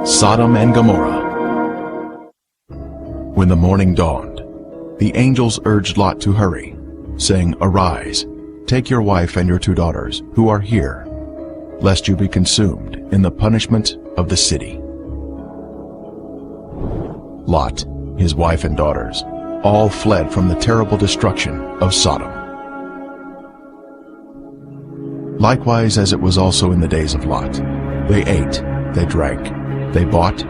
Sodom and Gomorrah. When the morning dawned, the angels urged Lot to hurry, saying, "Arise, take your wife and your 2 daughters, who are here, lest you be consumed in the punishment of the city." Lot, his wife and daughters, all fled from the terrible destruction of Sodom. Likewise, as it was also in the days of Lot, they ate, they drank, they bought,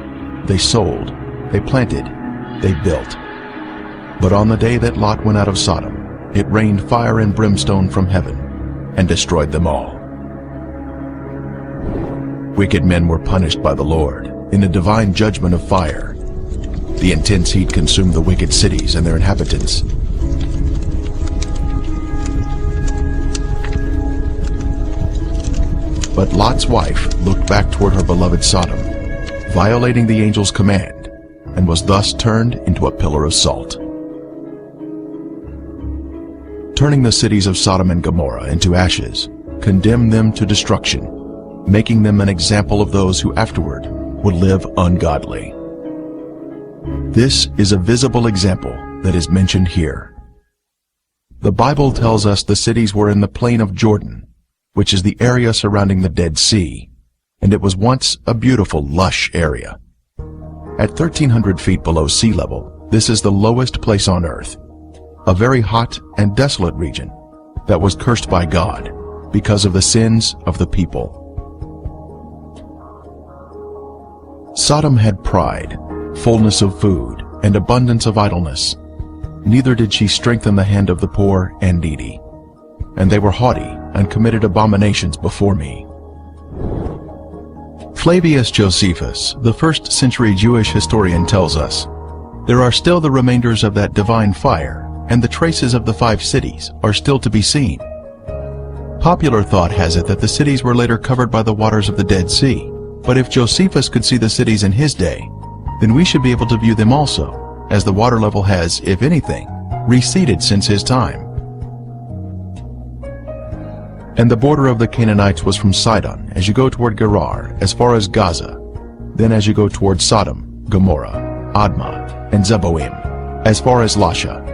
they sold, they planted, they built. But on the day that Lot went out of Sodom, it rained fire and brimstone from heaven, and destroyed them all. Wicked men were punished by the Lord in a divine judgment of fire. The intense heat consumed the wicked cities and their inhabitants. But Lot's wife looked back toward her beloved Sodom, violating the angel's command, and was thus turned into a pillar of salt. Turning the cities of Sodom and Gomorrah into ashes, condemned them to destruction, making them an example of those who afterward would live ungodly. This is a visible example that is mentioned here. The Bible tells us the cities were in the plain of Jordan, which is the area surrounding the Dead Sea, and it was once a beautiful, lush area. At 1,300 feet below sea level, this is the lowest place on earth, a very hot and desolate region that was cursed by God because of the sins of the people. Sodom had pride, fullness of food, and abundance of idleness. Neither did she strengthen the hand of the poor and needy. And they were haughty and committed abominations before me. Flavius Josephus, the 1st century Jewish historian, tells us, "There are still the remainders of that divine fire, and the traces of the 5 cities are still to be seen." Popular thought has it that the cities were later covered by the waters of the Dead Sea, but if Josephus could see the cities in his day, then we should be able to view them also, as the water level has, if anything, receded since his time. And the border of the Canaanites was from Sidon, as you go toward Gerar, as far as Gaza, then as you go toward Sodom, Gomorrah, Admah, and Zeboim, as far as Lasha.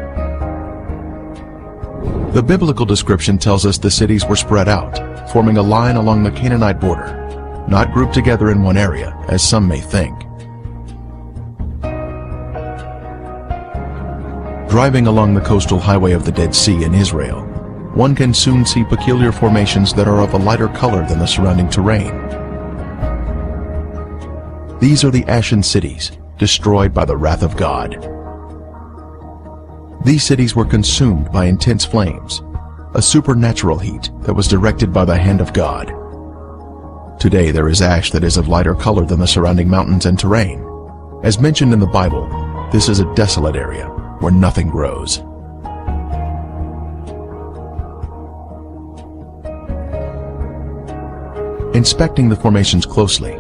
The biblical description tells us the cities were spread out, forming a line along the Canaanite border, not grouped together in one area, as some may think. Driving along the coastal highway of the Dead Sea in Israel, one can soon see peculiar formations that are of a lighter color than the surrounding terrain. These are the ashen cities, destroyed by the wrath of God. These cities were consumed by intense flames, a supernatural heat that was directed by the hand of God. Today there is ash that is of lighter color than the surrounding mountains and terrain. As mentioned in the Bible, this is a desolate area where nothing grows. Inspecting the formations closely,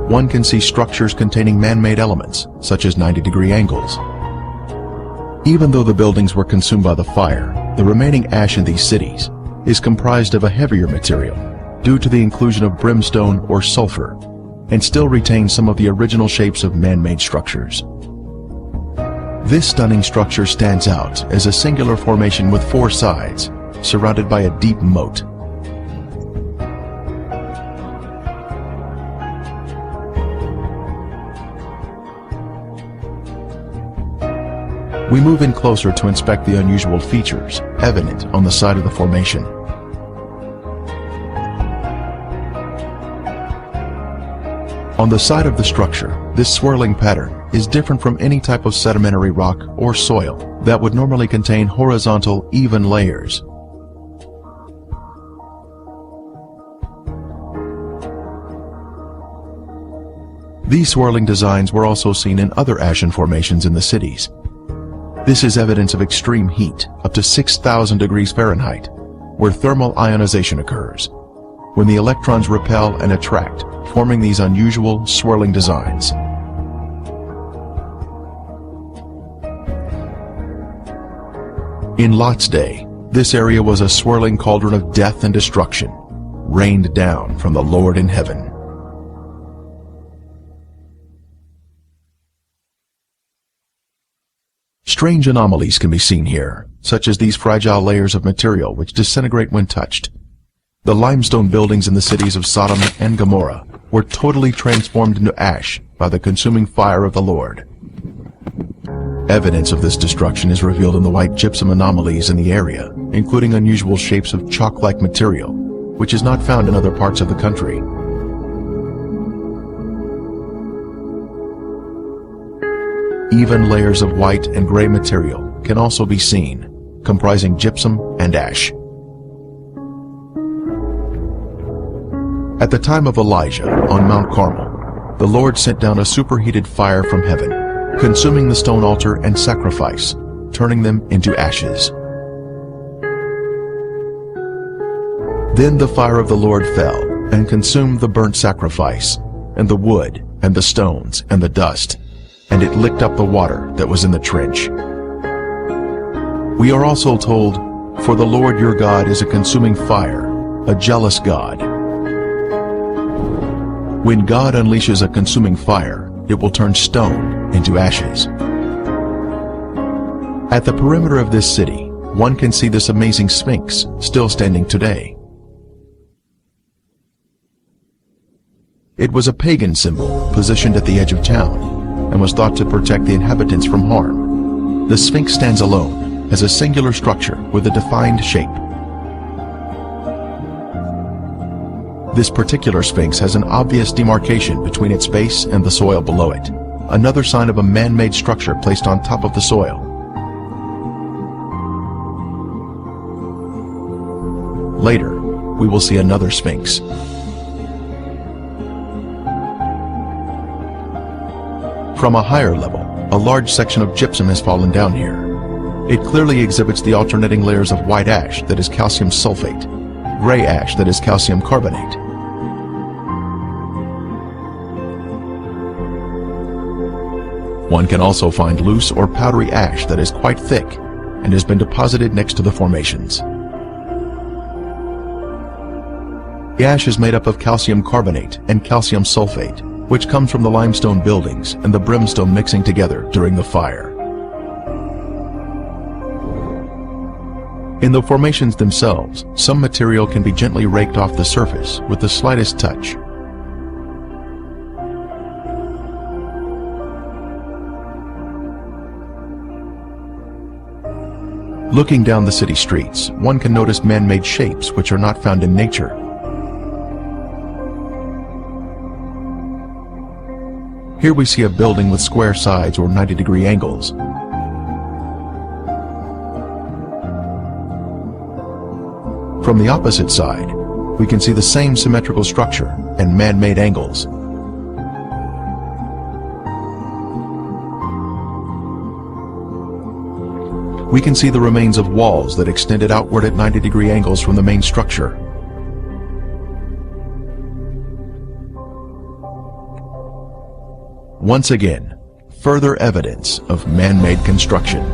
one can see structures containing man-made elements, such as 90-degree angles. Even though the buildings were consumed by the fire, the remaining ash in these cities is comprised of a heavier material due to the inclusion of brimstone or sulfur, and still retains some of the original shapes of man-made structures. This stunning structure stands out as a singular formation with 4 sides, surrounded by a deep moat. We move in closer to inspect the unusual features evident on the side of the formation. On the side of the structure, this swirling pattern is different from any type of sedimentary rock or soil that would normally contain horizontal, even layers. These swirling designs were also seen in other ashen formations in the cities. This is evidence of extreme heat, up to 6,000 degrees Fahrenheit, where thermal ionization occurs, when the electrons repel and attract, forming these unusual, swirling designs. In Lot's day, this area was a swirling cauldron of death and destruction, rained down from the Lord in heaven. Strange anomalies can be seen here, such as these fragile layers of material which disintegrate when touched. The limestone buildings in the cities of Sodom and Gomorrah were totally transformed into ash by the consuming fire of the Lord. Evidence of this destruction is revealed in the white gypsum anomalies in the area, including unusual shapes of chalk-like material, which is not found in other parts of the country. Even layers of white and gray material can also be seen, comprising gypsum and ash. At the time of Elijah on Mount Carmel, the Lord sent down a superheated fire from heaven, consuming the stone altar and sacrifice, turning them into ashes. Then the fire of the Lord fell and consumed the burnt sacrifice, and the wood, and the stones, and the dust, and it licked up the water that was in the trench. We are also told, "For the Lord your God is a consuming fire, a jealous God." When God unleashes a consuming fire, it will turn stone into ashes. At the perimeter of this city, one can see this amazing Sphinx still standing today. It was a pagan symbol positioned at the edge of town and was thought to protect the inhabitants from harm. The Sphinx stands alone as a singular structure with a defined shape. This particular Sphinx has an obvious demarcation between its base and the soil below it, another sign of a man-made structure placed on top of the soil. Later, we will see another Sphinx. From a higher level, a large section of gypsum has fallen down here. It clearly exhibits the alternating layers of white ash that is calcium sulfate, gray ash that is calcium carbonate. One can also find loose or powdery ash that is quite thick and has been deposited next to the formations. The ash is made up of calcium carbonate and calcium sulfate, which comes from the limestone buildings and the brimstone mixing together during the fire. In the formations themselves, some material can be gently raked off the surface with the slightest touch. Looking down the city streets, one can notice man-made shapes which are not found in nature. Here we see a building with square sides or 90-degree angles. From the opposite side, we can see the same symmetrical structure and man-made angles. We can see the remains of walls that extended outward at 90-degree angles from the main structure. Once again, further evidence of man-made construction.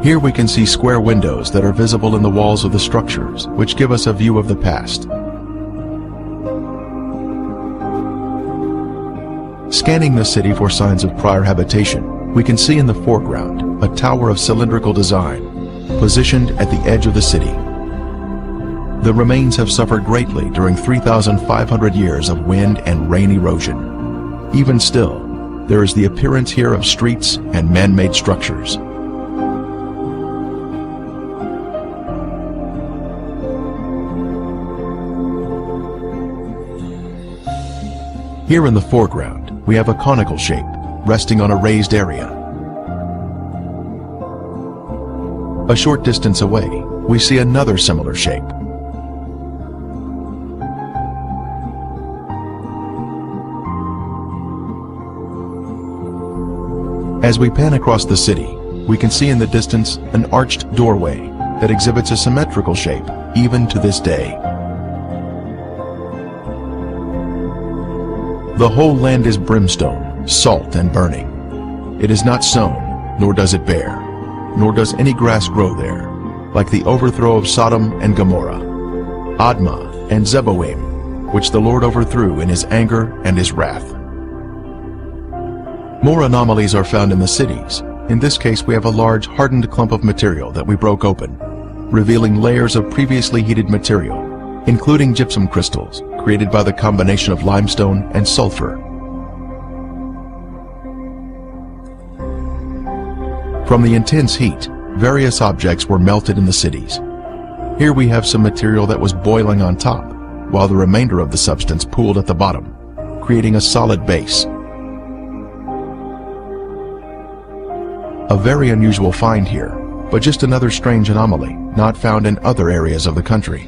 Here we can see square windows that are visible in the walls of the structures, which give us a view of the past. Scanning the city for signs of prior habitation, we can see in the foreground a tower of cylindrical design, positioned at the edge of the city. The remains have suffered greatly during 3,500 years of wind and rain erosion. Even still, there is the appearance here of streets and man-made structures. Here in the foreground, we have a conical shape, resting on a raised area. A short distance away, we see another similar shape. As we pan across the city, we can see in the distance an arched doorway that exhibits a symmetrical shape, even to this day. The whole land is brimstone, salt and burning. It is not sown, nor does it bear, nor does any grass grow there, like the overthrow of Sodom and Gomorrah, Admah and Zeboim, which the Lord overthrew in his anger and his wrath. More anomalies are found in the cities. In this case, we have a large hardened clump of material that we broke open, revealing layers of previously heated material, including gypsum crystals created by the combination of limestone and sulfur. From the intense heat, various objects were melted in the cities. Here we have some material that was boiling on top, while the remainder of the substance pooled at the bottom, creating a solid base. A very unusual find here, but just another strange anomaly not found in other areas of the country.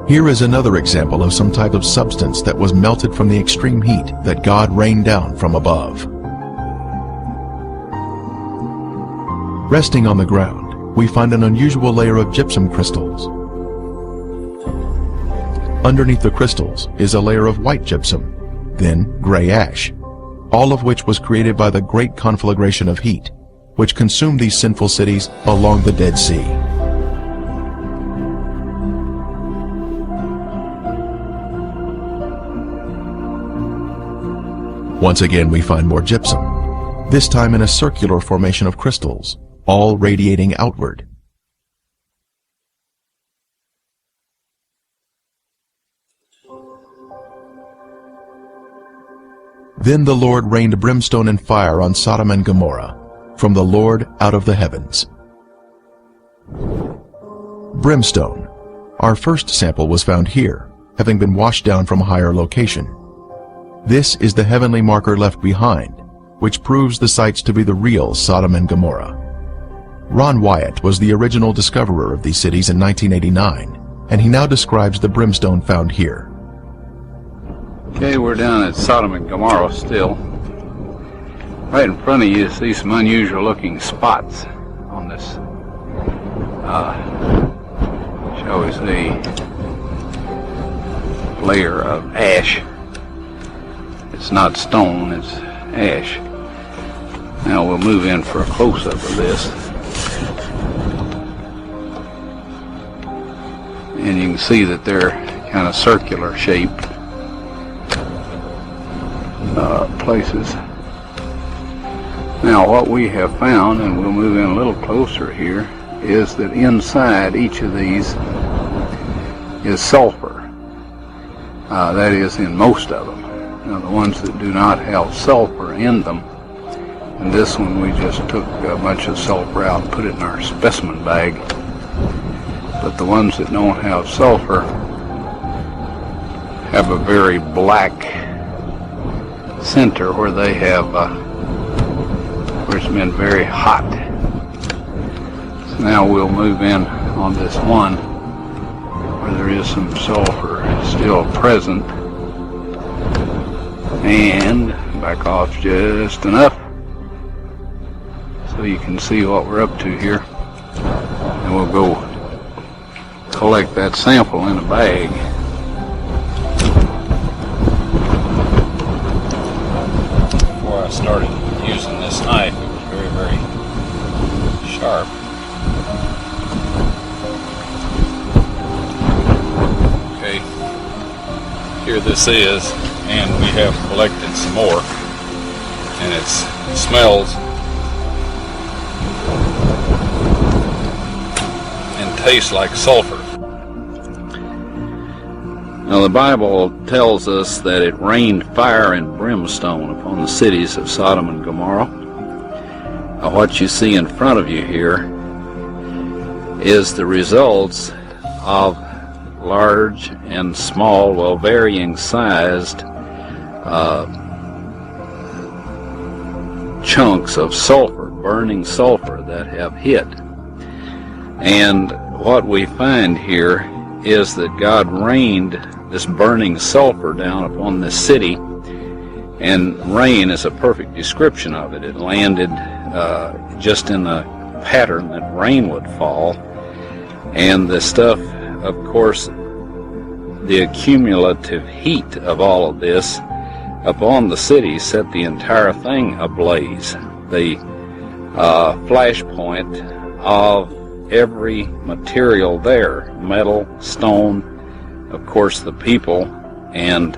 Here is another example of some type of substance that was melted from the extreme heat that God rained down from above. Resting on the ground, we find an unusual layer of gypsum crystals. Underneath the crystals is a layer of white gypsum, then gray ash, all of which was created by the great conflagration of heat, which consumed these sinful cities along the Dead Sea. Once again, we find more gypsum, this time in a circular formation of crystals, all radiating outward. Then the Lord rained brimstone and fire on Sodom and Gomorrah, from the Lord out of the heavens. Brimstone. Our first sample was found here, having been washed down from a higher location. This is the heavenly marker left behind, which proves the sites to be the real Sodom and Gomorrah. Ronn Wyatt was the original discoverer of these cities in 1989, and he now describes the brimstone found here. Okay, we're down at Sodom and Gomorrah still. Right in front of you see some unusual looking spots on this, shall we say, layer of ash. It's not stone, it's ash. Now we'll move in for a close-up of this. And you can see that they're kind of circular shaped places. Now what we have found, and we'll move in a little closer here, is that inside each of these is sulfur. That is in most of them. Now the ones that do not have sulfur in them, and this one we just took a bunch of sulfur out and put it in our specimen bag. But the ones that don't have sulfur have a very black center where they have, where it's been very hot. So now we'll move in on this one where there is some sulfur still present. And back off just enough so you can see what we're up to here. And we'll go collect that sample in a bag. Before I started using this knife, it was very, very sharp. Okay, here this is, and we have collected some more, and it smells and tastes like sulfur. Now the Bible tells us that it rained fire and brimstone upon the cities of Sodom and Gomorrah. Now what you see in front of you here is the results of large and small, well, varying sized chunks of sulfur, burning sulfur that have hit. And what we find here is that God rained this burning sulfur down upon this city, and rain is a perfect description of it. It landed just in the pattern that rain would fall, and the stuff, of course, the accumulative heat of all of this upon the city set the entire thing ablaze. The flashpoint of every material there, metal, stone, of course, the people and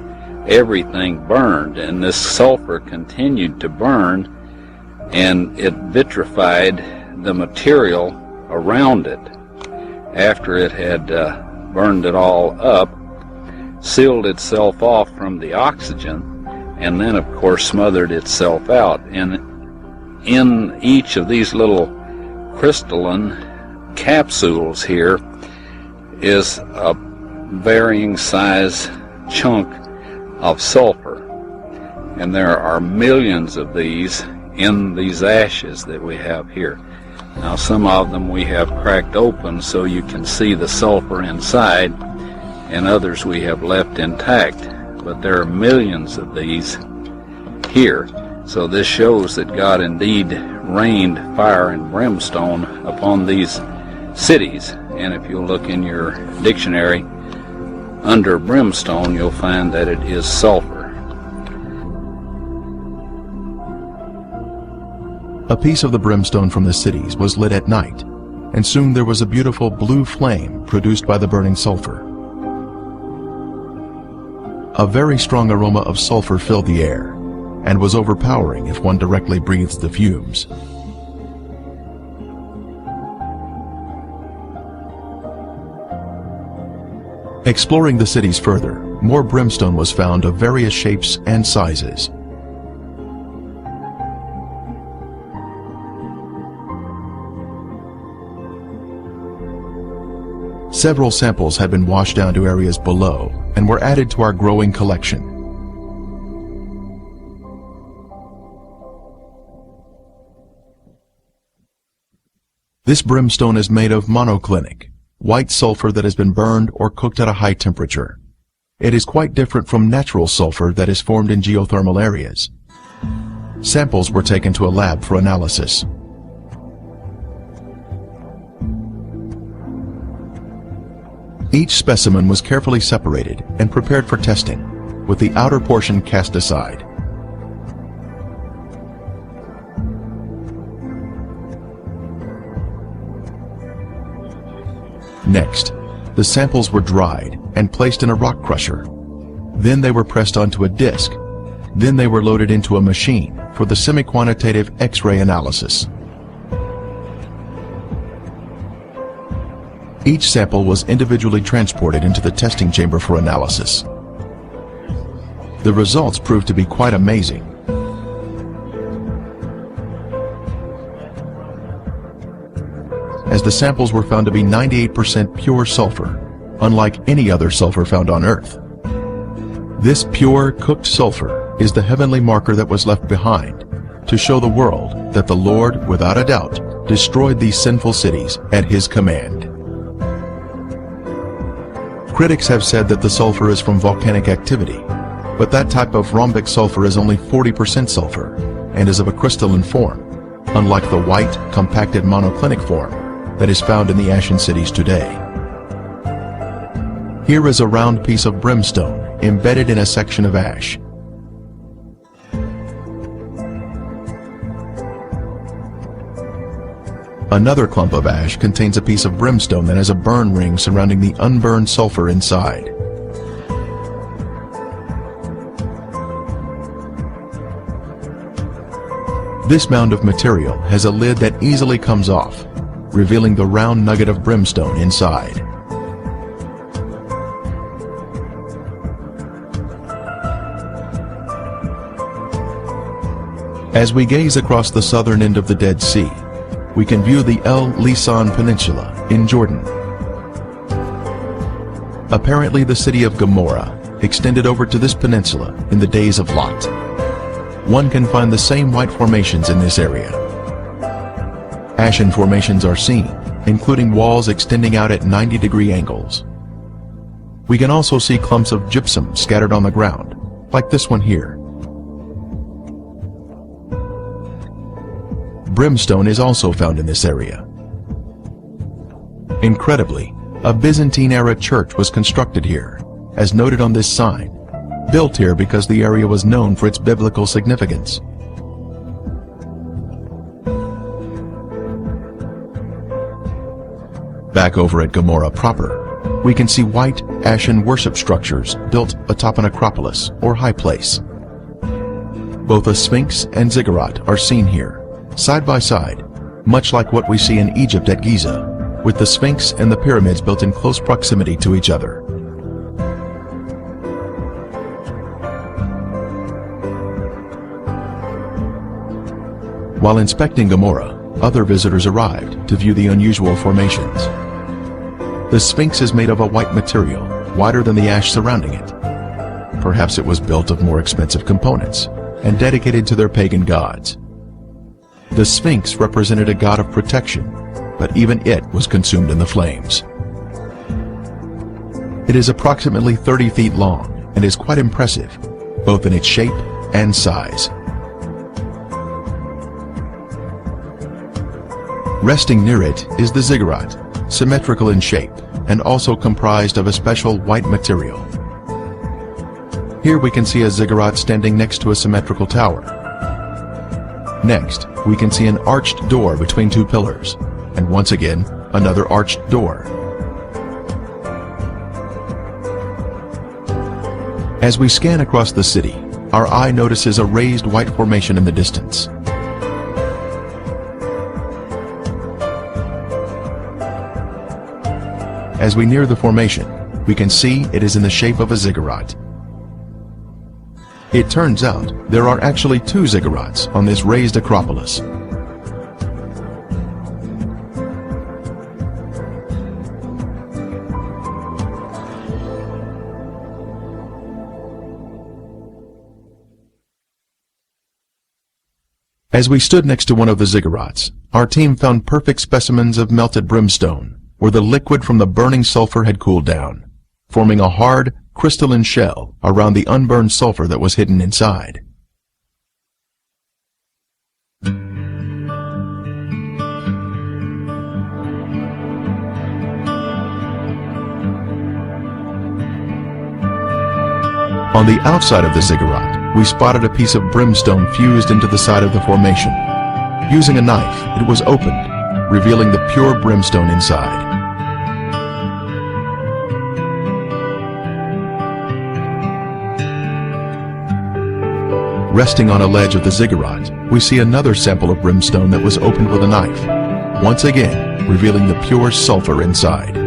everything burned, and this sulfur continued to burn, and it vitrified the material around it after it had burned it all up, sealed itself off from the oxygen, and then of course smothered itself out. And in each of these little crystalline capsules here is a varying size chunk of sulfur, and there are millions of these in these ashes that we have here. Now, some of them we have cracked open so you can see the sulfur inside, and others we have left intact, but there are millions of these here. So this shows that God indeed rained fire and brimstone upon these cities. And if you look in your dictionary, under brimstone, you'll find that it is sulfur. A piece of the brimstone from the cities was lit at night, and soon there was a beautiful blue flame produced by the burning sulfur. A very strong aroma of sulfur filled the air, and was overpowering if one directly breathes the fumes. Exploring the cities further, more brimstone was found of various shapes and sizes. Several samples had been washed down to areas below and were added to our growing collection. This brimstone is made of monoclinic, white sulfur that has been burned or cooked at a high temperature. It is quite different from natural sulfur that is formed in geothermal areas. Samples were taken to a lab for analysis. Each specimen was carefully separated and prepared for testing, with the outer portion cast aside. Next, the samples were dried and placed in a rock crusher. Then they were pressed onto a disc. Then they were loaded into a machine for the semi-quantitative X-ray analysis. Each sample was individually transported into the testing chamber for analysis. The results proved to be quite amazing. As the samples were found to be 98% pure sulfur, unlike any other sulfur found on Earth. This pure, cooked sulfur is the heavenly marker that was left behind to show the world that the Lord, without a doubt, destroyed these sinful cities at His command. Critics have said that the sulfur is from volcanic activity, but that type of rhombic sulfur is only 40% sulfur and is of a crystalline form, unlike the white, compacted monoclinic form that is found in the ashen cities today. Here is a round piece of brimstone embedded in a section of ash. Another clump of ash contains a piece of brimstone that has a burn ring surrounding the unburned sulfur inside. This mound of material has a lid that easily comes off, revealing the round nugget of brimstone inside. As we gaze across the southern end of the Dead Sea, we can view the El Lisan Peninsula in Jordan. Apparently the city of Gomorrah extended over to this peninsula in the days of Lot. One can find the same white formations in this area. Ashen formations are seen, including walls extending out at 90-degree angles. We can also see clumps of gypsum scattered on the ground, like this one here. Brimstone is also found in this area. Incredibly, a Byzantine-era church was constructed here, as noted on this sign, built here because the area was known for its biblical significance. Back over at Gomorrah proper, we can see white, ashen worship structures built atop an acropolis or high place. Both a sphinx and ziggurat are seen here, side by side, much like what we see in Egypt at Giza, with the sphinx and the pyramids built in close proximity to each other. While inspecting Gomorrah, other visitors arrived to view the unusual formations. The sphinx is made of a white material, whiter than the ash surrounding it. Perhaps it was built of more expensive components and dedicated to their pagan gods. The sphinx represented a god of protection, but even it was consumed in the flames. It is approximately 30 feet long and is quite impressive, both in its shape and size. Resting near it is the ziggurat, symmetrical in shape and also comprised of a special white material. Here we can see a ziggurat standing next to a symmetrical tower. Next, we can see an arched door between two pillars, and once again, another arched door. As we scan across the city, our eye notices a raised white formation in the distance. As we near the formation, we can see it is in the shape of a ziggurat. It turns out there are actually two ziggurats on this raised acropolis. As we stood next to one of the ziggurats, our team found perfect specimens of melted brimstone, where the liquid from the burning sulfur had cooled down, forming a hard, crystalline shell around the unburned sulfur that was hidden inside. On the outside of the ziggurat, we spotted a piece of brimstone fused into the side of the formation. Using a knife, it was opened, revealing the pure brimstone inside. Resting on a ledge of the ziggurat, we see another sample of brimstone that was opened with a knife, once again revealing the pure sulfur inside.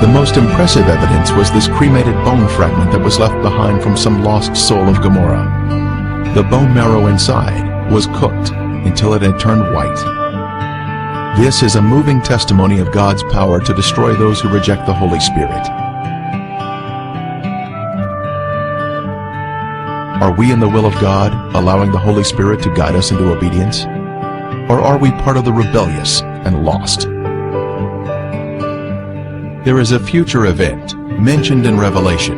The most impressive evidence was this cremated bone fragment that was left behind from some lost soul of Gomorrah. The bone marrow inside was cooked until it had turned white. This is a moving testimony of God's power to destroy those who reject the Holy Spirit. Are we in the will of God, allowing the Holy Spirit to guide us into obedience? Or are we part of the rebellious and lost? There is a future event mentioned in Revelation,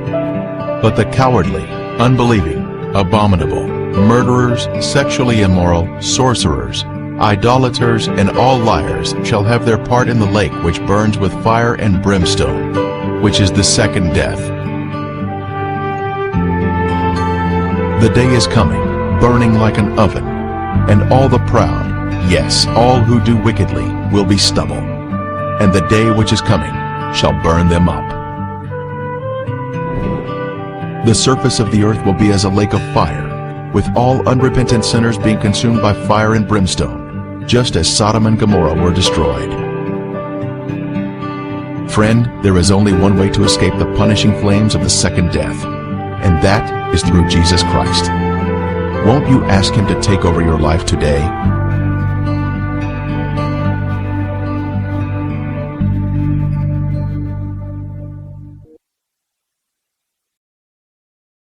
but the cowardly, unbelieving, abominable, murderers, sexually immoral, sorcerers, idolaters, and all liars shall have their part in the lake which burns with fire and brimstone, which is the second death. The day is coming, burning like an oven, and all the proud, yes, all who do wickedly, will be stubble, and the day which is coming shall burn them up. The surface of the earth will be as a lake of fire, with all unrepentant sinners being consumed by fire and brimstone, just as Sodom and Gomorrah were destroyed. Friend, there is only one way to escape the punishing flames of the second death, and that is through Jesus Christ. Won't you ask Him to take over your life today?